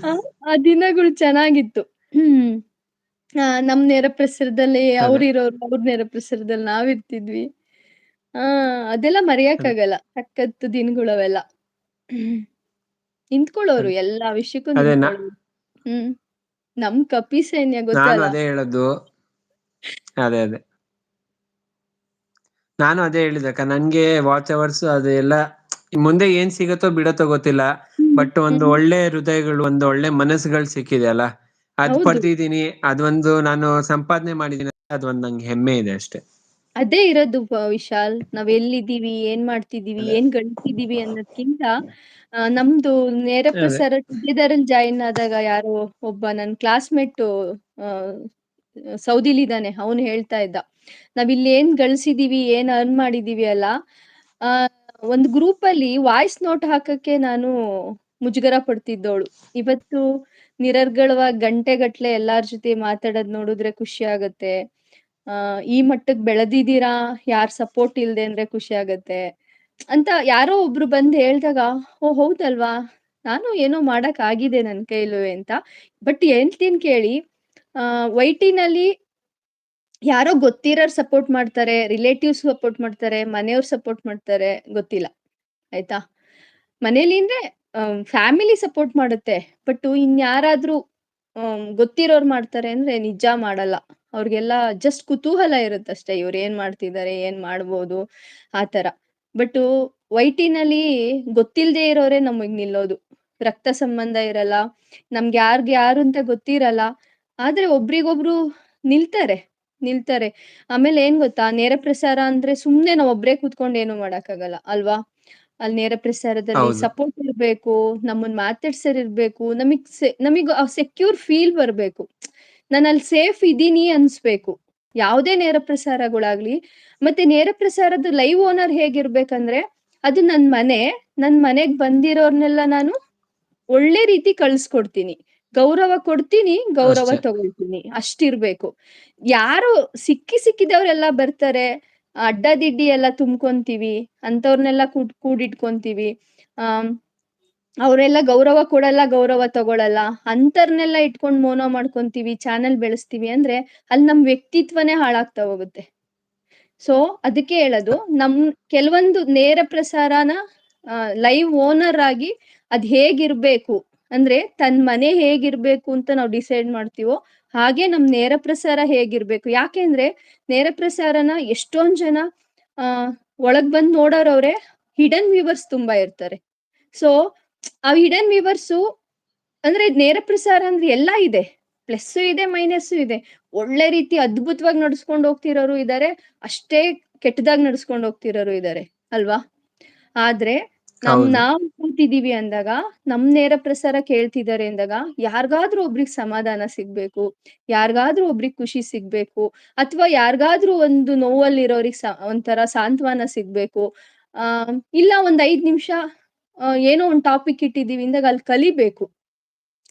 ಆ ಆ ದಿನಗಳು ಚೆನ್ನಾಗಿತ್ತು. ಹ್ಮ್. ನಮ್ ನೇರ ಪ್ರಸಾರದಲ್ಲಿ ಅದೇ. ಅವ್ರಿರೋರು, ಅವ್ರ ನೇರ ಪ್ರಸಾರದಲ್ಲಿ ನಾವಿರ್ತಿದ್ವಿ. ಆ ಅದೆಲ್ಲ ಅದೇ. ಮರೆಯಕ್ಕಾಗಲ್ಲ. ಸಖತ್ ದಿನಗಳು ಅವೆಲ್ಲ. ನಿಂತ್ಕೊಳ್ಳೋರು, ಅದೇ. ಎಲ್ಲಾ ವಿಷಯಕ್ಕೂ ಅದೇ ನಿಂತ್ಕೊಳ್ಳೋರು. ಹ್ಮ್. ನಮ್ ಕಪಿ ಸೈನ್ಯ ನಾನು ಗೊತ್ತಲ್ಲ? ಅದೇ ಹೇಳದ್ದು. ಅದೇ, ಅದೇ. ನಾನು ಅದೇ ಹೇಳಿದಕ್ಕ ನನ್ಗೆ ವಾಚ್ ಅವರ್ಸ್ ಅದು ಎಲ್ಲ ಮುಂದೆ ಏನ್ ಸಿಗತ್ತೋ ಬಿಡತ್ತೋ ಗೊತ್ತಿಲ್ಲ. ಹ್ಮ್, ಬಟ್ ಒಂದು ಹ್ಮ್. ಒಳ್ಳೆ ಹೃದಯಗಳು, ಒಂದು ಒಳ್ಳೆ ಮನಸ್ಸುಗಳು ಸಿಕ್ಕಿದೆ ಅಲ್ಲ, ಅದ್ ಹೌದು. ಪಡ್ತಿದ್ದೀನಿ. ಅದೊಂದು ನಾನು ಸಂಪಾದನೆ ಮಾಡಿದ್ದೀನಿ. ಅದೊಂದು ನಂಗೆ ಹೆಮ್ಮೆ ಇದೆ ಅಷ್ಟೇ. ಅದೇ ಇರೋದು ವಿಶಾಲ್. ನಾವ್ ಎಲ್ಲಿದ್ದೀವಿ, ಏನ್ ಮಾಡ್ತಿದೀವಿ, ಅದೇ, ಏನ್ ಗಳಿಸಿದೀವಿ ಅನ್ನೋದ್ಕಿಂತ ನಮ್ದು ನೇರ ಅದೇ. ಪ್ರಸಾರ ಟುಗೆದರಲ್ಲಿ ಜಾಯಿನ್ ಆದಾಗ ಯಾರೋ ಒಬ್ಬ ನನ್ ಕ್ಲಾಸ್‌ಮೇಟ್ ಆ ಸೌದಿಲಿದಾನೆ. ಅವ್ನು ಹೇಳ್ತಾ ಇದ್ದ. ನಾವಿಲ್ಲಿ ಏನ್ ಗಳಿಸಿದೀವಿ, ಏನ್ ಅರ್ನ್ ಮಾಡಿದೀವಿ ಅಲ್ಲ, ಆ ಒಂದು ಗ್ರೂಪಲ್ಲಿ ವಾಯ್ಸ್ ನೋಟ್ ಹಾಕಕ್ಕೆ ನಾನು ಮುಜುಗರ ಪಡ್ತಿದ್ದೋಳು. ಇವತ್ತು ನಿರರ್ಗಳವಾಗಿ ಗಂಟೆಗಟ್ಲೆ ಎಲ್ಲಾರ್ ಜೊತೆ ಮಾತಾಡೋದ್ ನೋಡಿದ್ರೆ ಖುಷಿ ಆಗತ್ತೆ. ಈ ಮಟ್ಟಕ್ ಬೆಳೆದಿದ್ದೀರಾ ಯಾರ್ ಸಪೋರ್ಟ್ ಇಲ್ದೆ ಅಂದ್ರೆ ಖುಷಿ ಆಗತ್ತೆ. ಅಂತ ಯಾರೋ ಒಬ್ರು ಬಂದ್ ಹೇಳ್ದಾಗ, ಓಹ್! ಹೌದಲ್ವಾ? ನಾನು ಏನೋ ಮಾಡಕ್ ಆಗಿದೆ ನನ್ ಕೈಲುವೆ ಅಂತ. ಬಟ್ ಹೇಳ್ತೀನಿ ಕೇಳಿ, ವೈಟಿನಲ್ಲಿ ಯಾರೋ ಗೊತ್ತಿರೋರ್ ಸಪೋರ್ಟ್ ಮಾಡ್ತಾರೆ, ರಿಲೇಟಿವ್ಸ್ ಸಪೋರ್ಟ್ ಮಾಡ್ತಾರೆ, ಮನೆಯವ್ರು ಸಪೋರ್ಟ್ ಮಾಡ್ತಾರೆ, ಗೊತ್ತಿಲ್ಲ. ಆಯ್ತಾ? ಮನೇಲಿ ಅಂದ್ರೆ ಫ್ಯಾಮಿಲಿ ಸಪೋರ್ಟ್ ಮಾಡುತ್ತೆ. ಬಟ್ ಇನ್ಯಾರಾದ್ರೂ ಗೊತ್ತಿರೋರು ಮಾಡ್ತಾರೆ ಅಂದ್ರೆ ನಿಜ ಮಾಡಲ್ಲ. ಅವ್ರಿಗೆಲ್ಲ ಜಸ್ಟ್ ಕುತೂಹಲ ಇರುತ್ತಷ್ಟೇ. ಇವ್ರು ಏನ್ ಮಾಡ್ತಿದ್ದಾರೆ? ಏನ್ ಮಾಡ್ಬೋದು? ಆ ತರ. ಬಟ್ಟು ವೈಟಿನಲ್ಲಿ ಗೊತ್ತಿಲ್ದೇ ಇರೋರೇ ನಮಗ್ ನಿಲ್ಲೋದು. ರಕ್ತ ಸಂಬಂಧ ಇರಲ್ಲ. ನಮ್ಗೆ ಯಾರು ಅಂತ ಗೊತ್ತಿರಲ್ಲ. ಆದ್ರೆ ಒಬ್ರಿಗೊಬ್ರು ನಿಲ್ತಾರೆ, ನಿಲ್ತಾರೆ. ಆಮೇಲೆ ಏನ್ ಗೊತ್ತಾ? ನೇರ ಪ್ರಸಾರ ಅಂದ್ರೆ ಸುಮ್ನೆ ನಾವ್ ಒಬ್ರೇ ಕೂತ್ಕೊಂಡ್ ಏನು ಮಾಡಕ್ಕಾಗಲ್ಲ ಅಲ್ವಾ? ಅಲ್ಲಿ ನೇರ ಪ್ರಸಾರದಲ್ಲಿ ಹೌದು. ಸಪೋರ್ಟ್ ಇರ್ಬೇಕು, ನಮ್ಮನ್ ಮಾತಾಡ್ಸೋರ್ ಇರ್ಬೇಕು, ನಮಿಗ್ ಆ ಸೆಕ್ಯೂರ್ ಫೀಲ್ ಬರ್ಬೇಕು. ನಾನಲ್ಲಿ ಸೇಫ್ ಇದೀನಿ ಅನ್ಸ್ಬೇಕು. ಯಾವುದೇ ನೇರ ಪ್ರಸಾರಗಳಾಗ್ಲಿ. ಮತ್ತೆ ನೇರ ಪ್ರಸಾರದ ಲೈವ್ ಓನರ್ ಹೇಗಿರ್ಬೇಕಂದ್ರೆ, ಅದು ನನ್ ಮನೆ, ನನ್ ಮನೆಗ್ ಬಂದಿರೋರ್ನೆಲ್ಲ ನಾನು ಒಳ್ಳೆ ರೀತಿ ಕಳ್ಸ್ಕೊಡ್ತೀನಿ. ಗೌರವ ಕೊಡ್ತೀನಿ, ಗೌರವ ಅಷ್ಟೇ. ತಗೊಳ್ತೀನಿ. ಅಷ್ಟಿರ್ಬೇಕು. ಯಾರು ಸಿಕ್ಕಿದವ್ರೆಲ್ಲ ಬರ್ತಾರೆ, ಅಡ್ಡ-ದಿಡ್ಡಿ ಎಲ್ಲ ತುಂಬ್ಕೊಂತೀವಿ, ಅಂಥವ್ರನ್ನೆಲ್ಲ ಕೂಡಿಟ್ಕೊಂತೀವಿ. ಆಹ್, ಅವ್ರೆಲ್ಲ ಗೌರವ ಕೊಡಲ್ಲ, ಗೌರವ ತಗೊಳಲ್ಲ. ಅಂತರ್ನೆಲ್ಲ ಇಟ್ಕೊಂಡ್ ಮೋನ ಮಾಡ್ಕೊಂತೀವಿ, ಚಾನೆಲ್ ಬೆಳೆಸ್ತೀವಿ ಅಂದ್ರೆ, ಅಲ್ಲಿ ನಮ್ ವ್ಯಕ್ತಿತ್ವನೇ ಹಾಳಾಗ್ತಾ ಹೋಗುತ್ತೆ. ಸೊ, ಅದಕ್ಕೆ ಹೇಳೋದು, ಕೆಲವೊಂದು ನೇರ ಪ್ರಸಾರನ ಲೈವ್ ಓನರ್ ಆಗಿ ಅದ್ ಹೇಗಿರ್ಬೇಕು ಅಂದ್ರೆ, ತನ್ ಮನೆ ಹೇಗಿರ್ಬೇಕು ಅಂತ ನಾವ್ ಡಿಸೈಡ್ ಮಾಡ್ತೀವೋ, ಹಾಗೆ ನಮ್ ನೇರ ಪ್ರಸಾರ ಹೇಗಿರ್ಬೇಕು. ಯಾಕೆಂದ್ರೆ, ನೇರ ಪ್ರಸಾರನ ಎಷ್ಟೊಂದ್ ಜನ ಆ ಒಳಗ್ ಬಂದ್ ನೋಡೋರವ್ರೆ, ಹಿಡನ್ ವ್ಯೂವರ್ಸ್ ತುಂಬಾ ಇರ್ತಾರೆ. ಸೊ, ಆ ಹಿಡನ್ ವ್ಯೂವರ್ಸು ಅಂದ್ರೆ ನೇರ ಪ್ರಸಾರ ಅಂದ್ರೆ ಎಲ್ಲಾ ಇದೆ. ಪ್ಲಸ್ಸು ಇದೆ, ಮೈನಸ್ಸು ಇದೆ. ಒಳ್ಳೆ ರೀತಿ ಅದ್ಭುತವಾಗಿ ನಡ್ಸ್ಕೊಂಡ್ ಹೋಗ್ತಿರೋರು ಇದಾರೆ. ಅಷ್ಟೇ ಕೆಟ್ಟದಾಗ್ ನಡ್ಸ್ಕೊಂಡ್ ಹೋಗ್ತಿರೋರು ಇದಾರೆ. ಅಲ್ವಾ? ಆದ್ರೆ ಹೌದು. ನಾವು ಕೂತಿದೀವಿ ಅಂದಾಗ, ನಮ್ ನೇರ ಪ್ರಸಾರ ಕೇಳ್ತಿದ್ದಾರೆ ಅಂದಾಗ, ಯಾರಿಗಾದ್ರೂ ಒಬ್ರಿಗ್ ಸಮಾಧಾನ ಸಿಗ್ಬೇಕು, ಯಾರಿಗಾದ್ರೂ ಒಬ್ರಿಗ್ ಖುಷಿ ಸಿಗ್ಬೇಕು, ಅಥವಾ ಯಾರಿಗಾದ್ರೂ ಒಂದು ನೋವಲ್ಲಿರೋರಿಗ್ ಒಂಥರ ಸಾಂತ್ವನ ಸಿಗ್ಬೇಕು. ಆ ಇಲ್ಲ ಒಂದ್ 5 ನಿಮಿಷ ಏನೋ ಒಂದ್ ಟಾಪಿಕ್ ಇಟ್ಟಿದೀವಿ ಅಂದಾಗ ಅಲ್ಲಿ ಕಲಿಬೇಕು.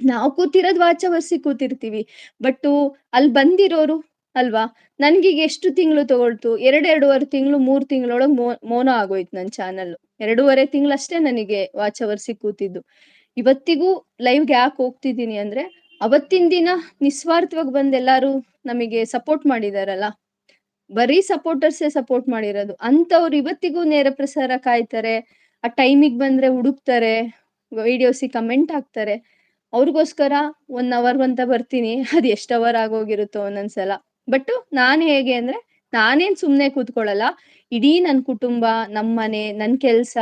ನಾವು ಕೂತಿರೋದ್ ವಾಚವರ್ಸಿ ಕೂತಿರ್ತೀವಿ. ಬಟ್ಟು ಅಲ್ಲಿ ಬಂದಿರೋರು ಅಲ್ವಾ? ನನ್ಗೀಗ ಎಷ್ಟು ತಿಂಗಳು ತಗೊಳ್ತು? 2, 2.5 ತಿಂಗಳು, 3 ತಿಂಗಳೊಳಗ್ ಮೌನ ಆಗೋಯ್ತು ನನ್ ಚಾನಲ್ಲು. 2.5 ತಿಂಗಳಷ್ಟೇ ನನಗೆ ವಾಚವರ್ಸಿ ಕೂತಿದ್ದು. ಇವತ್ತಿಗೂ ಲೈವ್‌ಗೆ ಯಾಕ್ ಹೋಗ್ತಿದ್ದೀನಿ ಅಂದ್ರೆ, ಅವತ್ತಿನ್ ದಿನ ನಿಸ್ವಾರ್ಥವಾಗಿ ಬಂದ್ ಎಲ್ಲಾರು ನಮಿಗೆ ಸಪೋರ್ಟ್ ಮಾಡಿದಾರಲ್ಲ. ಬರೀ ಸಪೋರ್ಟರ್ಸೇ ಸಪೋರ್ಟ್ ಮಾಡಿರೋದು. ಅಂಥವ್ರು ಇವತ್ತಿಗೂ ನೇರ ಪ್ರಸಾರ ಕಾಯ್ತಾರೆ. ಆ ಟೈಮಿಗ್ ಬಂದ್ರೆ ಹುಡುಕ್ತಾರೆ. ವಿಡಿಯೋಸಿಗ್ ಕಮೆಂಟ್ ಹಾಕ್ತಾರೆ. ಅವ್ರಿಗೋಸ್ಕರ 1 ಅವರ್ ಅಂತ ಬರ್ತೀನಿ. ಅದು ಎಷ್ಟ್ ಅವರ್ ಆಗೋಗಿರುತ್ತೋ ಒಂದೊಂದ್ಸಲ. ಬಟ್ ನಾನ್ ಹೇಗೆ ಅಂದ್ರೆ, ನಾನೇನ್ ಸುಮ್ನೆ ಕೂತ್ಕೊಳ್ಳಲ್ಲ. ಇಡೀ ನನ್ ಕುಟುಂಬ, ನಮ್ಮನೆ, ನನ್ ಕೆಲ್ಸ,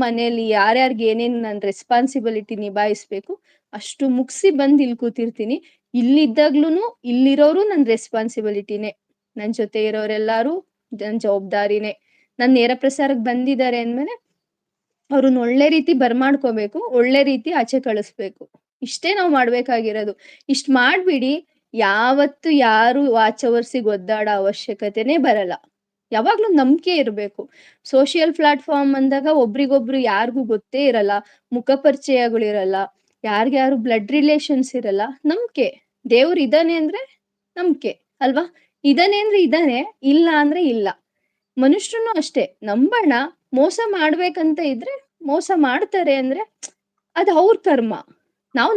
ಮನೇಲಿ ಯಾರ್ಯಾರ್ಗ್ ಏನೇನ್ ನಾನ್ ರೆಸ್ಪಾನ್ಸಿಬಿಲಿಟಿ ನಿಭಾಯಿಸ್ಬೇಕು, ಅಷ್ಟು ಮುಗ್ಸಿ ಬಂದ್ ಇಲ್ಲಿ ಕೂತಿರ್ತೀನಿ. ಇಲ್ಲಿದ್ದಾಗ್ಲೂನು ಇಲ್ಲಿರೋರು ನನ್ ರೆಸ್ಪಾನ್ಸಿಬಿಲಿಟಿನೇ. ನನ್ ಜೊತೆ ಇರೋರೆಲ್ಲಾರು ನನ್ ಜವಾಬ್ದಾರಿನೇ. ನಾನ್ ನೇರ ಪ್ರಸಾರಕ್ ಬಂದಿದ್ದಾರೆ ಅಂದ್ಮೇಲೆ ಅವ್ರನ್ನ ಒಳ್ಳೆ ರೀತಿ ಬರ್ಮಾಡ್ಕೋಬೇಕು. ಒಳ್ಳೆ ರೀತಿ ಆಚೆ ಕಳಿಸ್ಬೇಕು. ಇಷ್ಟೇ ನಾವ್ ಮಾಡ್ಬೇಕಾಗಿರೋದು. ಇಷ್ಟ್ ಮಾಡ್ಬಿಡಿ, ಯಾವತ್ತು ಯಾರು ವಾಚವರ್ಸಿಗ್ ಒದ್ದಾಡೋ ಅವಶ್ಯಕತೆನೇ ಬರಲ್ಲ. ಯಾವಾಗ್ಲೂ ನಂಬಿಕೆ ಇರ್ಬೇಕು. ಸೋಷಿಯಲ್ ಪ್ಲಾಟ್‌ಫಾರ್ಮ್ ಅಂದಾಗ ಒಬ್ರಿಗೊಬ್ರು ಯಾರಿಗೂ ಗೊತ್ತೇ ಇರಲ್ಲ. ಮುಖ ಪರಿಚಯಗಳಿರಲ್ಲ. ಯಾರ್ಗ್ಯಾರು ಬ್ಲಡ್ ರಿಲೇಷನ್ಸ್ ಇರಲ್ಲ. ನಂಬಿಕೆ. ದೇವ್ರು ಇದಾನೆ ಅಂದ್ರೆ ನಂಬಿಕೆ ಅಲ್ವಾ? ಇದಾನೆ ಅಂದ್ರೆ ಇದಾನೆ, ಇಲ್ಲ ಅಂದ್ರೆ ಇಲ್ಲ. ಮನುಷ್ಯರನ್ನು ಅಷ್ಟೇ ನಂಬಣ. ಮೋಸ ಮಾಡ್ಬೇಕಂತ ಇದ್ರೆ ಮೋಸ ಮಾಡ್ತಾರೆ ಅಂದ್ರೆ, ಅದು ಅವ್ರ್ ಕರ್ಮ. ನಾವು